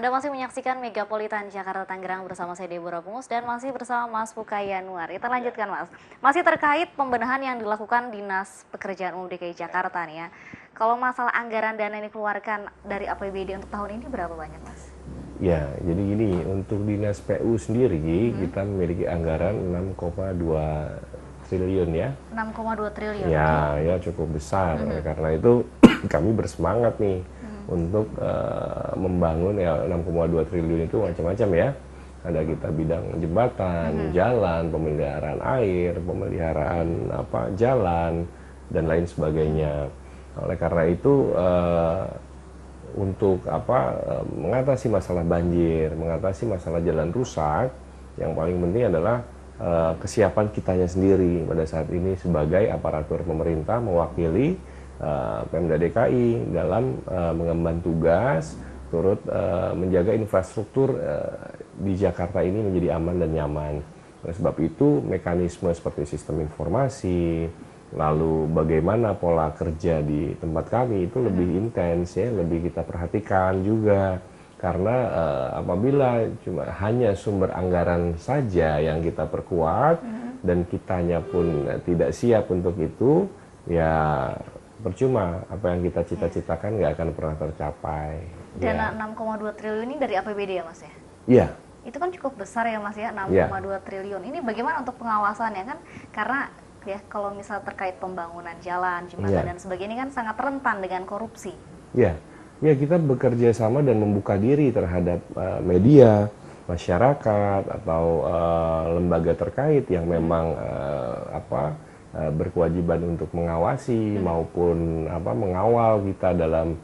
Anda masih menyaksikan Megapolitan Jakarta Tangerang bersama saya Deborah Pungus dan masih bersama Mas Puka Yanuar. Kita lanjutkan Mas. Masih terkait pembenahan yang dilakukan Dinas Pekerjaan Umum DKI Jakarta nih ya. Kalau masalah anggaran dana yang dikeluarkan dari APBD untuk tahun ini berapa banyak Mas? Ya, jadi gini, untuk Dinas PU sendiri kita memiliki anggaran 6,2 triliun ya. 6,2 triliun. Ya, ya cukup besar. Karena itu kami bersemangat nih untuk membangun ya 6,2 triliun itu macam-macam ya. Ada kita bidang jembatan, jalan, pemeliharaan air, pemeliharaan jalan dan lain sebagainya. Oleh karena itu untuk mengatasi masalah banjir, mengatasi masalah jalan rusak, yang paling penting adalah kesiapan kitanya sendiri pada saat ini sebagai aparatur pemerintah mewakili Pemda DKI dalam mengemban tugas turut menjaga infrastruktur di Jakarta ini menjadi aman dan nyaman. Oleh sebab itu mekanisme seperti sistem informasi, lalu bagaimana pola kerja di tempat kami itu lebih intens ya, lebih kita perhatikan juga. Karena apabila cuma hanya sumber anggaran saja yang kita perkuat dan kitanya pun tidak siap untuk itu, ya percuma apa yang kita cita-citakan nggak akan pernah tercapai. Dana 6,2 triliun ini dari APBD ya Mas ya? Iya. Itu kan cukup besar ya Mas ya, 6,2 triliun. Ini bagaimana untuk pengawasannya kan? Karena ya kalau misal terkait pembangunan jalan, jembatan dan sebagainya ini kan sangat rentan dengan korupsi. Ya, ya kita bekerja sama dan membuka diri terhadap media, masyarakat atau lembaga terkait yang memang berkewajiban untuk mengawasi maupun mengawal kita dalam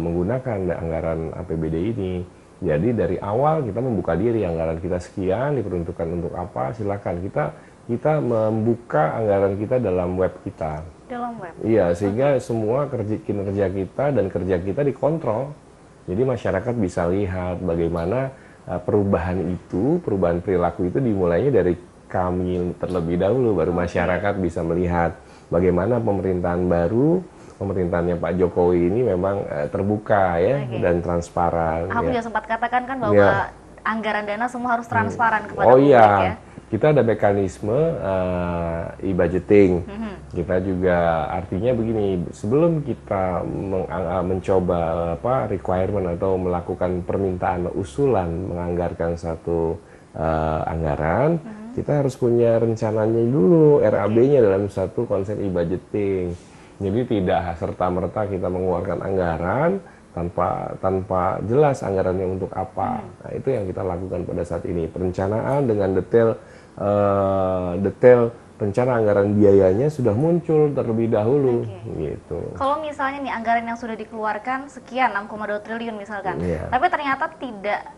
menggunakan anggaran APBD ini. Jadi dari awal kita membuka diri, anggaran kita sekian diperuntukkan untuk apa, silakan kita membuka anggaran kita dalam web kita. Dalam web? Iya, sehingga semua kinerja kita dan kerja kita dikontrol. Jadi masyarakat bisa lihat bagaimana perubahan perilaku itu dimulainya dari kami terlebih dahulu, baru masyarakat bisa melihat bagaimana pemerintahannya Pak Jokowi ini memang terbuka ya dan transparan. Aku ya. juga sempat katakan kan bahwa anggaran dana semua harus transparan kepada publik ya. Kita ada mekanisme e-budgeting. Kita juga artinya begini, sebelum kita mencoba requirement atau melakukan permintaan usulan menganggarkan satu anggaran, kita harus punya rencananya dulu, RAB-nya dalam satu konsep e-budgeting. Jadi tidak serta-merta kita mengeluarkan anggaran tanpa jelas anggarannya untuk apa. Nah, itu yang kita lakukan pada saat ini, perencanaan dengan detail rencana anggaran biayanya sudah muncul terlebih dahulu gitu. Kalau misalnya nih anggaran yang sudah dikeluarkan sekian 6,2 triliun misalkan, tapi ternyata tidak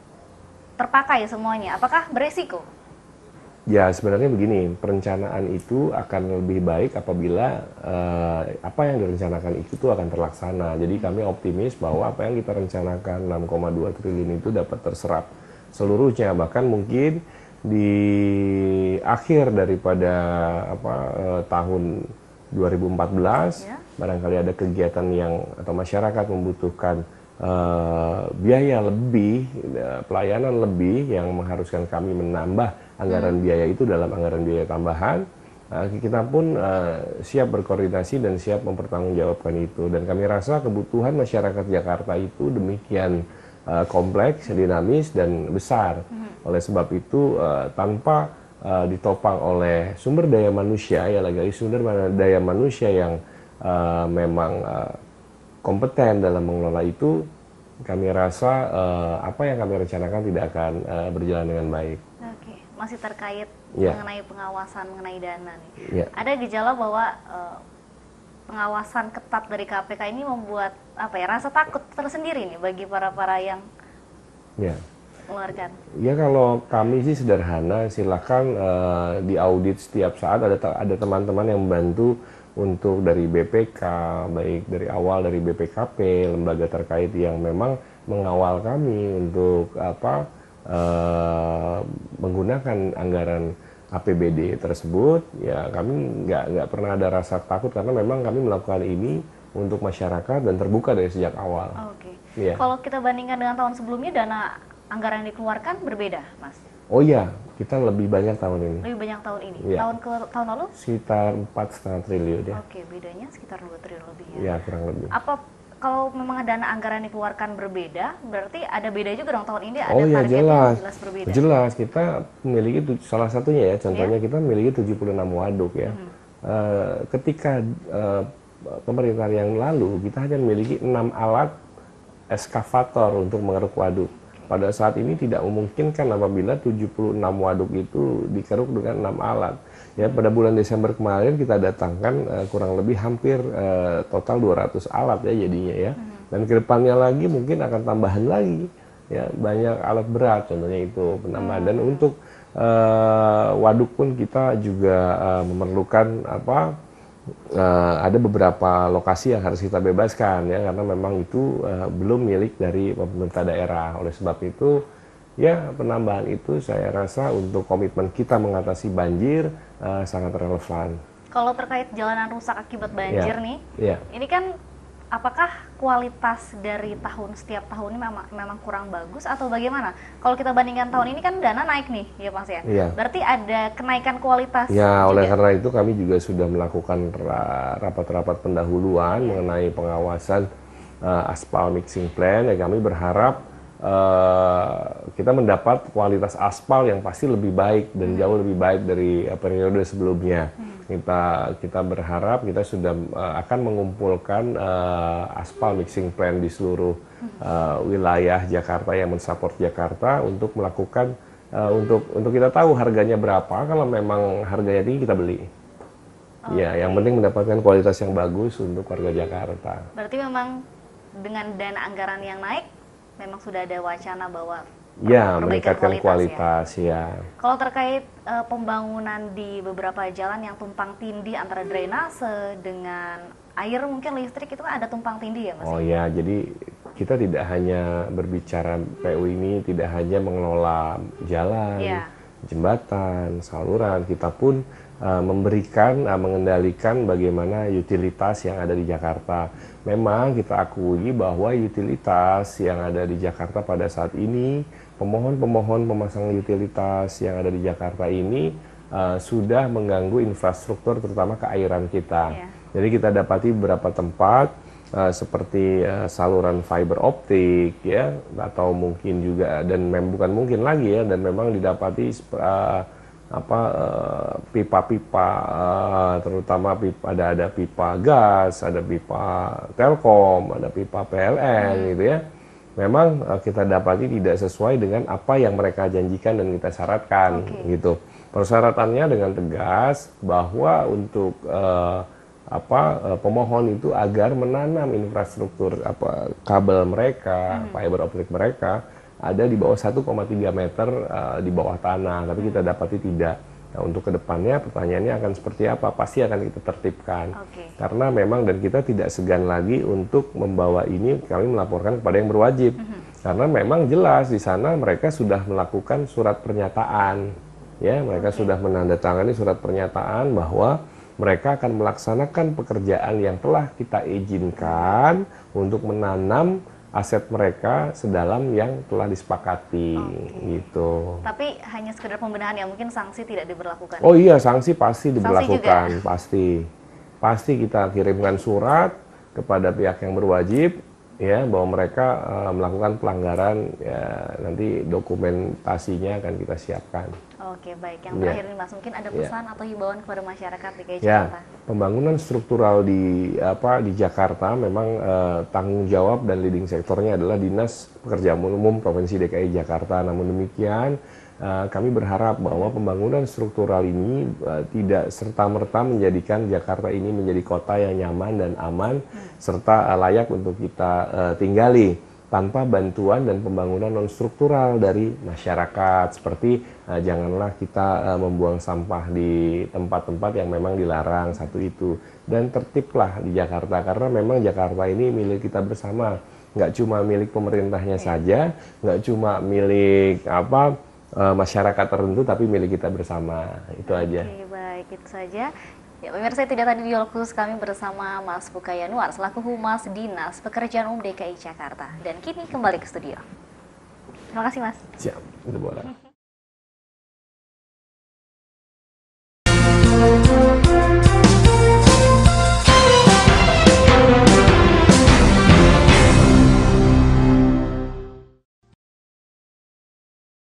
terpakai semuanya, apakah beresiko? Ya sebenarnya begini, perencanaan itu akan lebih baik apabila apa yang direncanakan itu akan terlaksana. Jadi kami optimis bahwa apa yang kita rencanakan 6,2 triliun itu dapat terserap seluruhnya. Bahkan mungkin di akhir daripada tahun 2014 barangkali ada kegiatan atau masyarakat membutuhkan biaya lebih, pelayanan lebih yang mengharuskan kami menambah anggaran biaya itu dalam anggaran biaya tambahan. Kita pun siap berkoordinasi dan siap mempertanggungjawabkan itu. Dan kami rasa kebutuhan masyarakat Jakarta itu demikian kompleks, dinamis dan besar. Oleh sebab itu tanpa ditopang oleh sumber daya manusia, sumber daya manusia yang memang kompeten dalam mengelola itu, kami rasa apa yang kami rencanakan tidak akan berjalan dengan baik. Oke, masih terkait mengenai pengawasan mengenai dana nih. Ya. Ada gejala bahwa pengawasan ketat dari KPK ini membuat rasa takut tersendiri nih bagi para yang mengeluarkan. Ya kalau kami sih sederhana, silakan diaudit setiap saat, ada teman-teman yang membantu untuk dari BPK, baik dari awal dari BPKP, lembaga terkait yang memang mengawal kami untuk menggunakan anggaran APBD tersebut. Ya kami nggak pernah ada rasa takut karena memang kami melakukan ini untuk masyarakat dan terbuka dari sejak awal. Oke. Iya. Kalau kita bandingkan dengan tahun sebelumnya, dana anggaran yang dikeluarkan berbeda, Mas? Oh iya, kita lebih banyak tahun ini. Lebih banyak tahun ini. Iya. Tahun lalu? Sekitar 4,5 triliun ya. Oke, bedanya sekitar 2 triliun lebih ya. Iya, kurang lebih. Apa kalau memang dana anggaran yang dikeluarkan berbeda, berarti ada beda juga dong tahun ini ada Oh iya, targetnya jelas. jelas berbeda. Jelas, kita memiliki salah satunya ya, contohnya kita memiliki 76 waduk ya. Ketika pemerintahan yang lalu kita hanya memiliki 6 alat eskavator untuk mengeruk waduk. Pada saat ini tidak memungkinkan apabila 76 waduk itu dikeruk dengan 6 alat. Ya, pada bulan Desember kemarin kita datangkan kurang lebih hampir total 200 alat ya jadinya ya. Dan kedepannya lagi mungkin akan tambahan lagi ya, banyak alat berat contohnya itu penambahan. Dan untuk waduk pun kita juga memerlukan ada beberapa lokasi yang harus kita bebaskan ya, karena memang itu belum milik dari pemerintah daerah. Oleh sebab itu ya, penambahan itu saya rasa untuk komitmen kita mengatasi banjir sangat relevan. Kalau terkait jalanan rusak akibat banjir nih, ini kan apakah kualitas dari setiap tahun ini memang kurang bagus atau bagaimana? Kalau kita bandingkan tahun ini kan dana naik nih, ya Mas ya. Berarti ada kenaikan kualitas. Ya, oleh karena itu kami juga sudah melakukan rapat-rapat pendahuluan mengenai pengawasan aspal mixing plan. Ya, kami berharap kita mendapat kualitas aspal yang pasti lebih baik dan jauh lebih baik dari periode sebelumnya. Kita berharap kita sudah akan mengumpulkan aspal mixing plan di seluruh wilayah Jakarta yang mensupport Jakarta untuk melakukan untuk kita tahu harganya berapa. Kalau memang harganya tinggi kita beli. Ya, yang penting mendapatkan kualitas yang bagus untuk warga Jakarta. Berarti memang dengan dana anggaran yang naik memang sudah ada wacana bahwa meningkatkan kualitas ya. Kalau terkait pembangunan di beberapa jalan yang tumpang tindih antara drainase dengan air, mungkin listrik itu kan ada tumpang tindih ya Mas? Oh ya, jadi kita tidak hanya berbicara PU ini tidak hanya mengelola jalan, jembatan, saluran, kita pun mengendalikan bagaimana utilitas yang ada di Jakarta. Memang kita akui bahwa utilitas yang ada di Jakarta pada saat ini, pemohon-pemohon pemasang utilitas yang ada di Jakarta ini sudah mengganggu infrastruktur terutama keairan kita. Jadi kita dapati beberapa tempat seperti saluran fiber optik ya, atau mungkin juga dan bukan mungkin lagi ya, dan memang didapati pipa-pipa terutama ada pipa gas, ada pipa Telkom, ada pipa PLN gitu ya. Memang kita dapati tidak sesuai dengan apa yang mereka janjikan dan kita syaratkan gitu. Persyaratannya dengan tegas bahwa untuk pemohon itu agar menanam infrastruktur kabel mereka, fiber optik mereka ada di bawah 1,3 meter di bawah tanah, tapi kita dapati tidak. Nah, untuk kedepannya pertanyaannya akan seperti apa? Pasti akan kita tertibkan. Karena memang dan kita tidak segan lagi untuk membawa ini, kami melaporkan kepada yang berwajib. Karena memang jelas di sana mereka sudah melakukan surat pernyataan. Ya, mereka sudah menandatangani surat pernyataan bahwa mereka akan melaksanakan pekerjaan yang telah kita izinkan untuk menanam aset mereka sedalam yang telah disepakati gitu. Tapi hanya sekedar pembenahan ya, mungkin sanksi tidak diberlakukan. Oh iya, sanksi pasti diberlakukan, pasti kita kirimkan surat kepada pihak yang berwajib ya bahwa mereka melakukan pelanggaran ya, nanti dokumentasinya akan kita siapkan. Oke, baik. Yang terakhir nih Mas, mungkin ada pesan atau himbauan kepada masyarakat DKI Jakarta? Pembangunan struktural di Jakarta memang tanggung jawab dan leading sektornya adalah Dinas Pekerjaan Umum Provinsi DKI Jakarta. Namun demikian, kami berharap bahwa pembangunan struktural ini tidak serta-merta menjadikan Jakarta ini menjadi kota yang nyaman dan aman serta layak untuk kita tinggali tanpa bantuan dan pembangunan non-struktural dari masyarakat. Seperti janganlah kita membuang sampah di tempat-tempat yang memang dilarang, satu itu. Dan tertiblah di Jakarta, karena memang Jakarta ini milik kita bersama. Nggak cuma milik pemerintahnya saja, nggak cuma milik masyarakat tertentu, tapi milik kita bersama. Itu aja. Oke, baik, itu saja. Ya, pemirsa, tidak tadi dialog khusus kami bersama Mas Puka Yanuar selaku Humas Dinas Pekerjaan Umum DKI Jakarta. Dan kini kembali ke studio. Terima kasih, Mas. Siap, itu boleh.